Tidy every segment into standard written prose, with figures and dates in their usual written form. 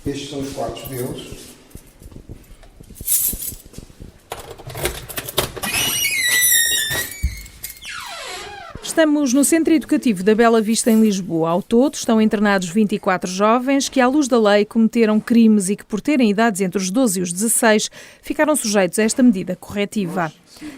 Estes são os quartos deles. Estamos no Centro Educativo da Bela Vista, em Lisboa. Ao todo, estão internados 24 jovens que, à luz da lei, cometeram crimes e que, por terem idades entre os 12 e os 16, ficaram sujeitos a esta medida corretiva.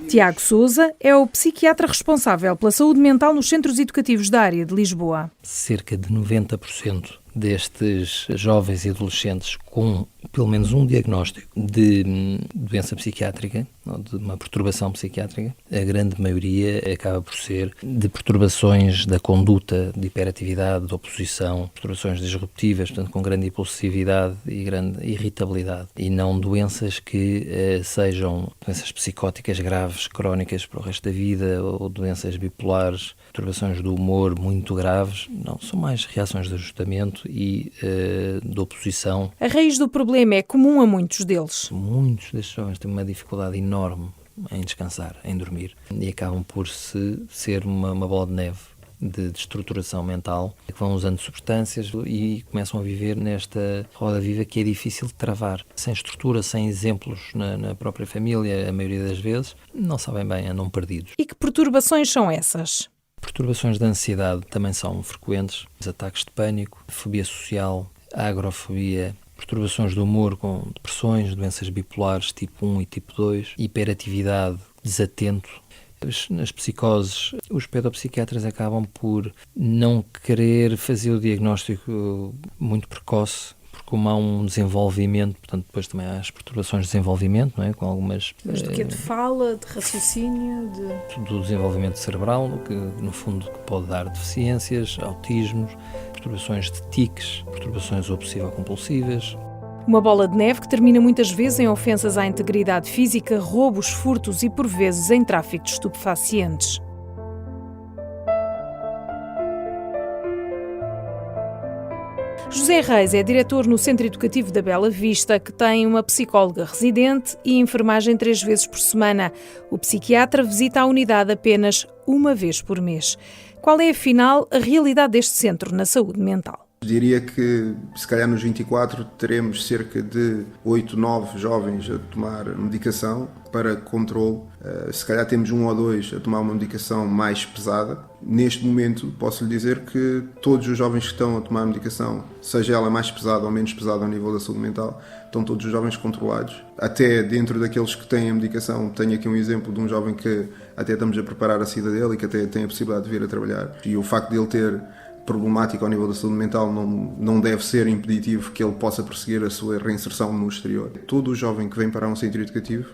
Tiago Sousa é o psiquiatra responsável pela saúde mental nos centros educativos da área de Lisboa. Cerca de 90% destes jovens e adolescentes com pelo menos um diagnóstico de doença psiquiátrica, ou de uma perturbação psiquiátrica, a grande maioria acaba por ser de perturbações da conduta, de hiperatividade, de oposição, perturbações disruptivas, portanto com grande impulsividade e grande irritabilidade, e não doenças que sejam doenças psicóticas graves, crónicas para o resto da vida, ou doenças bipolares, perturbações do humor muito graves. Não, são mais reações de ajustamento e de oposição. A raiz do problema é comum a muitos deles. Muitos destes jovens têm uma dificuldade enorme em descansar, em dormir, e acabam por ser uma bola de neve de estruturação mental, que vão usando substâncias e começam a viver nesta roda viva que é difícil de travar. Sem estrutura, sem exemplos na própria família, a maioria das vezes, não sabem bem, andam perdidos. E que perturbações são essas? Perturbações de ansiedade também são frequentes, ataques de pânico, fobia social, agrofobia, perturbações do humor com depressões, doenças bipolares tipo 1 e tipo 2, hiperatividade, desatento. Nas psicoses, os pedopsiquiatras acabam por não querer fazer o diagnóstico muito precoce, porque como há um desenvolvimento, portanto depois também há as perturbações de desenvolvimento, não é? Com algumas... Mas do que é de fala, de raciocínio, do desenvolvimento cerebral, que no fundo que pode dar deficiências, autismos, perturbações de tiques, perturbações obsessivo-compulsivas. Uma bola de neve que termina muitas vezes em ofensas à integridade física, roubos, furtos e, por vezes, em tráfico de estupefacientes. José Reis é diretor no Centro Educativo da Bela Vista, que tem uma psicóloga residente e enfermagem 3 vezes por semana. O psiquiatra visita a unidade apenas uma vez por mês. Qual é, afinal, a realidade deste centro na saúde mental? Diria que, se calhar nos 24, teremos cerca de 8, 9 jovens a tomar medicação para controle. Se calhar temos 1 ou 2 a tomar uma medicação mais pesada. Neste momento, posso lhe dizer que todos os jovens que estão a tomar medicação, seja ela mais pesada ou menos pesada ao nível da saúde mental, estão todos os jovens controlados. Até dentro daqueles que têm a medicação, tenho aqui um exemplo de um jovem que até estamos a preparar a saída dele e que até tem a possibilidade de vir a trabalhar. E o facto de ele ter problemática ao nível da saúde mental não deve ser impeditivo que ele possa prosseguir a sua reinserção no exterior. Todo o jovem que vem para um centro educativo,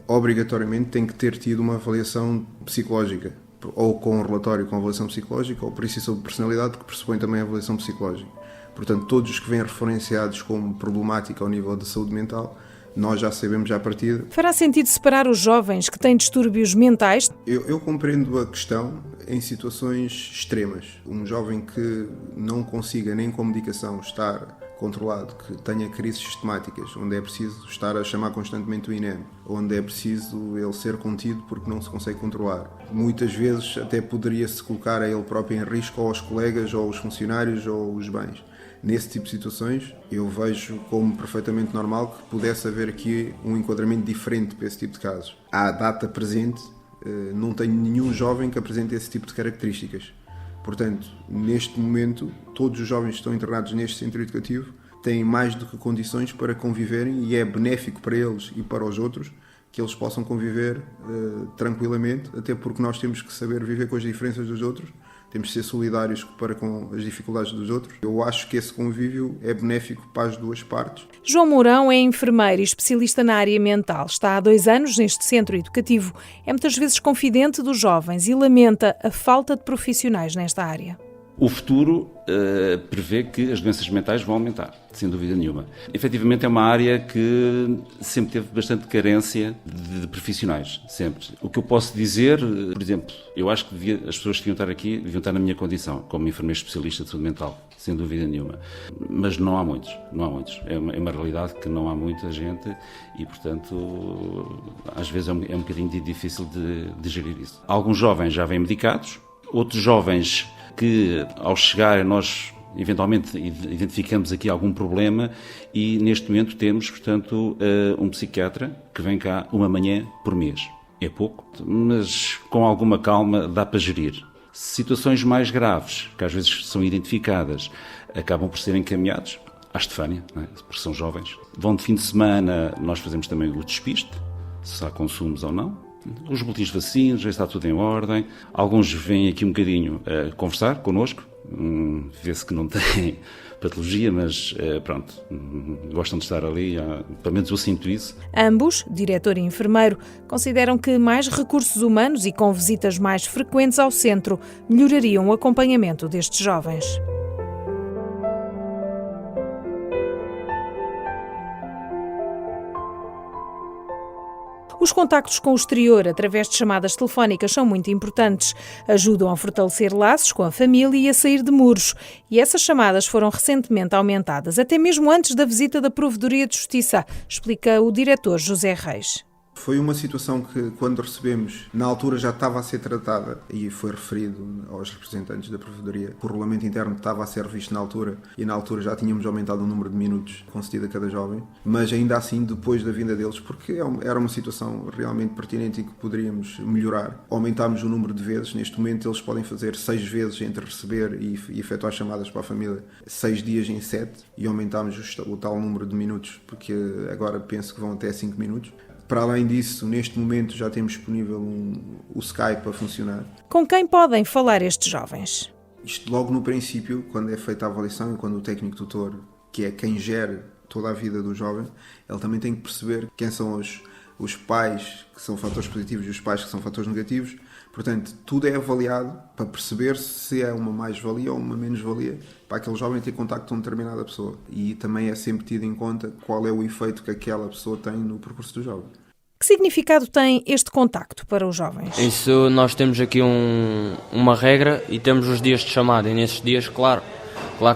obrigatoriamente tem que ter tido uma avaliação psicológica, ou com um relatório com avaliação psicológica, ou perícia de personalidade, que pressupõe também a avaliação psicológica. Portanto, todos os que vêm referenciados como problemática ao nível da saúde mental, nós já sabemos à partida. Fará sentido separar os jovens que têm distúrbios mentais? Eu compreendo a questão em situações extremas. Um jovem que não consiga nem com medicação estar controlado, que tenha crises sistemáticas, onde é preciso estar a chamar constantemente o INEM, onde é preciso ele ser contido porque não se consegue controlar. Muitas vezes até poderia-se colocar a ele próprio em risco, ou aos colegas, ou aos funcionários, ou os bens. Nesse tipo de situações, eu vejo como perfeitamente normal que pudesse haver aqui um enquadramento diferente para esse tipo de casos. À data presente, não tenho nenhum jovem que apresente esse tipo de características. Portanto, neste momento, todos os jovens que estão internados neste centro educativo têm mais do que condições para conviverem, e é benéfico para eles e para os outros que eles possam conviver tranquilamente, até porque nós temos que saber viver com as diferenças dos outros. Temos de ser solidários para com as dificuldades dos outros. Eu acho que esse convívio é benéfico para as duas partes. João Mourão é enfermeiro e especialista na área mental. Está há 2 anos neste centro educativo. É muitas vezes confidente dos jovens e lamenta a falta de profissionais nesta área. O futuro prevê que as doenças mentais vão aumentar, sem dúvida nenhuma. Efetivamente é uma área que sempre teve bastante carência de profissionais, sempre. O que eu posso dizer, por exemplo, eu acho que as pessoas que deviam estar aqui deviam estar na minha condição, como enfermeiro especialista de saúde mental, sem dúvida nenhuma. Mas não há muitos. É uma realidade que não há muita gente e, portanto, às vezes é um bocadinho difícil de gerir isso. Alguns jovens já vêm medicados, outros jovens que, ao chegarem, nós eventualmente identificamos aqui algum problema e neste momento temos, portanto, um psiquiatra que vem cá uma manhã por mês. É pouco, mas com alguma calma dá para gerir. Situações mais graves, que às vezes são identificadas, acabam por ser encaminhados à Estefânia, não é? Porque são jovens. Vão de fim de semana, nós fazemos também o despiste, se há consumos ou não. Os boletins de vacinas, já está tudo em ordem. Alguns vêm aqui um bocadinho a conversar connosco, vê-se que não têm patologia, mas pronto, gostam de estar ali, pelo menos eu sinto isso. Ambos, diretor e enfermeiro, consideram que mais recursos humanos e com visitas mais frequentes ao centro melhorariam o acompanhamento destes jovens. Os contactos com o exterior, através de chamadas telefónicas, são muito importantes. Ajudam a fortalecer laços com a família e a sair de muros. E essas chamadas foram recentemente aumentadas, até mesmo antes da visita da Provedoria de Justiça, explica o diretor José Reis. Foi uma situação que, quando recebemos, na altura já estava a ser tratada e foi referido aos representantes da Provedoria. O regulamento interno estava a ser revisto na altura e na altura já tínhamos aumentado o número de minutos concedido a cada jovem, mas ainda assim, depois da vinda deles, porque era uma situação realmente pertinente e que poderíamos melhorar, aumentámos o número de vezes. Neste momento eles podem fazer 6 vezes entre receber e efetuar chamadas para a família, 6 dias em 7, e aumentámos o tal número de minutos, porque agora penso que vão até 5 minutos. Para além disso, neste momento já temos disponível o Skype a funcionar. Com quem podem falar estes jovens? Isto logo no princípio, quando é feita a avaliação e quando o técnico tutor, que é quem gera toda a vida do jovem, ele também tem que perceber quem são os pais que são fatores positivos e os pais que são fatores negativos. Portanto, tudo é avaliado para perceber se é uma mais-valia ou uma menos-valia para aquele jovem ter contacto com determinada pessoa. E também é sempre tido em conta qual é o efeito que aquela pessoa tem no percurso do jovem. Que significado tem este contacto para os jovens? Isso, nós temos aqui uma regra e temos os dias de chamada. E nesses dias, claro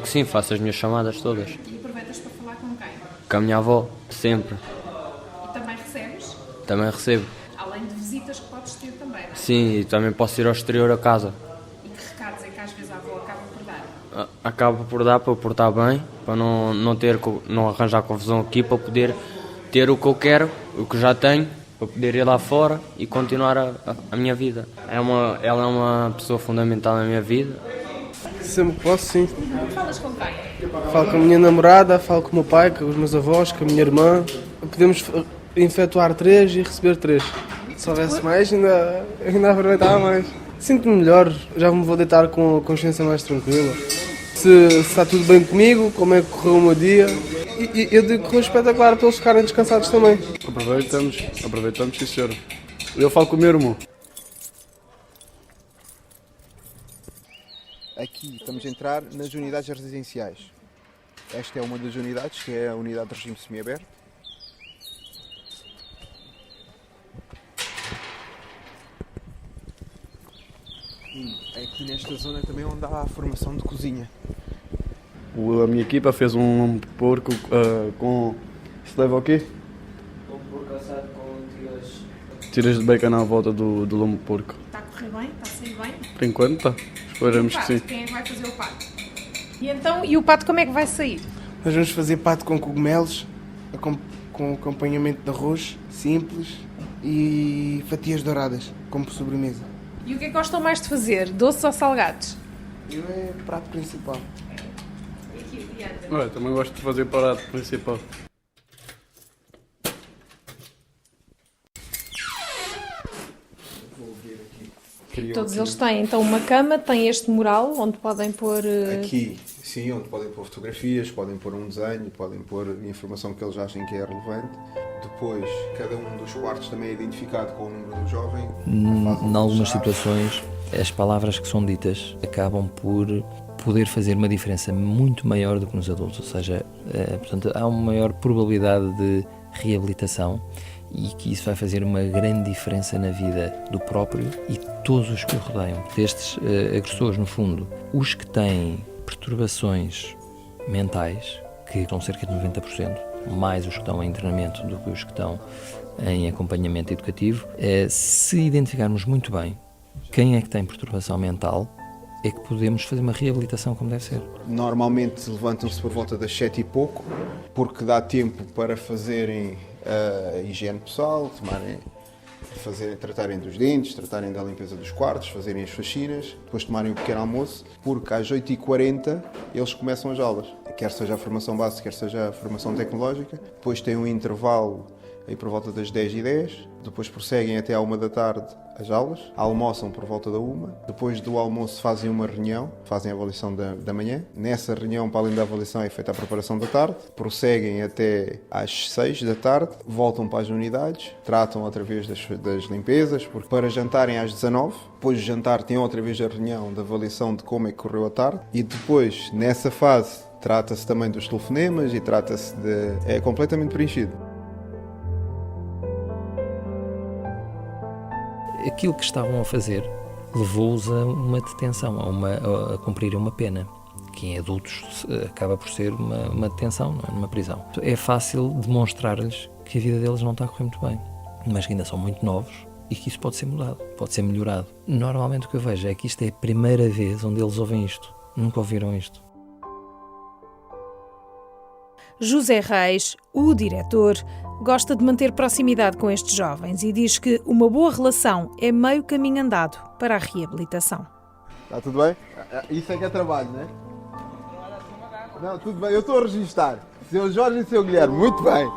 que sim, faço as minhas chamadas todas. E aproveitas para falar com quem? Com a minha avó, sempre. E também recebes? Também recebo. Além de visitas que podes ter também, não é? Sim, e também posso ir ao exterior a casa. E que recados é que às vezes a avó acaba por dar? Acabo por dar para eu portar bem, para não arranjar confusão aqui, para poder ter o que eu quero, o que já tenho, para poder ir lá fora e continuar a minha vida. Ela é uma pessoa fundamental na minha vida. Sempre que posso, sim. Falas com quem? Falo com a minha namorada, falo com o meu pai, com os meus avós, com a minha irmã. Podemos efetuar 3 e receber 3. Se houvesse mais, ainda aproveitava mais. Sinto-me melhor, já me vou deitar com a consciência mais tranquila. Se está tudo bem comigo, como é que correu o meu dia. E eu digo que foi espetacular para eles ficarem descansados também. Aproveitamos, sim senhor. Eu falo com o meu irmão. Aqui estamos a entrar nas unidades residenciais. Esta é uma das unidades, que é a unidade de regime semiaberto. E aqui nesta zona também onde há a formação de cozinha. A minha equipa fez um porco com... Se leva o quê? Um porco assado com Tiras de bacon à volta do lombo de porco. Está a correr bem? Está a sair bem? Por enquanto está. Esperamos que sim. Quem é que vai fazer o pato? E o pato como é que vai sair? Nós vamos fazer pato com cogumelos, com acompanhamento de arroz simples e fatias douradas, como sobremesa. E o que é que gostam mais de fazer? Doces ou salgados? Eu é o prato principal. Também gosto de fazer prato principal. Todos eles têm então uma cama, têm este mural onde podem pôr... Aqui, sim, onde podem pôr fotografias, podem pôr um desenho, podem pôr informação que eles achem que é relevante. Depois, cada um dos quartos também é identificado com o número do jovem. Em algumas situações, as palavras que são ditas acabam por poder fazer uma diferença muito maior do que nos adultos, ou seja, portanto, há uma maior probabilidade de reabilitação e que isso vai fazer uma grande diferença na vida do próprio e todos os que o rodeiam. Destes agressores, no fundo, os que têm perturbações mentais, que são cerca de 90%, mais os que estão em treinamento do que os que estão em acompanhamento educativo, se identificarmos muito bem quem é que tem perturbação mental, é que podemos fazer uma reabilitação como deve ser. Normalmente levantam-se por volta das 7 e pouco, porque dá tempo para fazerem a higiene pessoal, tratarem dos dentes, tratarem da limpeza dos quartos, fazerem as faxinas, depois tomarem o pequeno almoço, porque às 8h40 eles começam as aulas, quer seja a formação básica, quer seja a formação tecnológica. Depois tem um intervalo aí por volta das 10h10, depois prosseguem até à 1 da tarde as aulas, almoçam por volta da 1, depois do almoço fazem uma reunião, fazem a avaliação da manhã. Nessa reunião, para além da avaliação, é feita a preparação da tarde, prosseguem até às 6 da tarde, voltam para as unidades, tratam outra vez das limpezas, porque para jantarem às 19, depois de jantar tem outra vez a reunião da avaliação de como é que correu a tarde, e depois, nessa fase, trata-se também dos telefonemas e trata-se de... é completamente preenchido. Aquilo que estavam a fazer levou-os a uma detenção, a cumprir uma pena, que em adultos acaba por ser uma detenção, não é? Numa prisão. É fácil demonstrar-lhes que a vida deles não está a correr muito bem, mas que ainda são muito novos e que isso pode ser mudado, pode ser melhorado. Normalmente o que eu vejo é que isto é a primeira vez onde eles ouvem isto, nunca ouviram isto. José Reis, o diretor, gosta de manter proximidade com estes jovens e diz que uma boa relação é meio caminho andado para a reabilitação. Está tudo bem? Isso é que é trabalho, não é? Não, tudo bem, eu estou a registar. Seu Jorge e seu Guilherme, muito bem.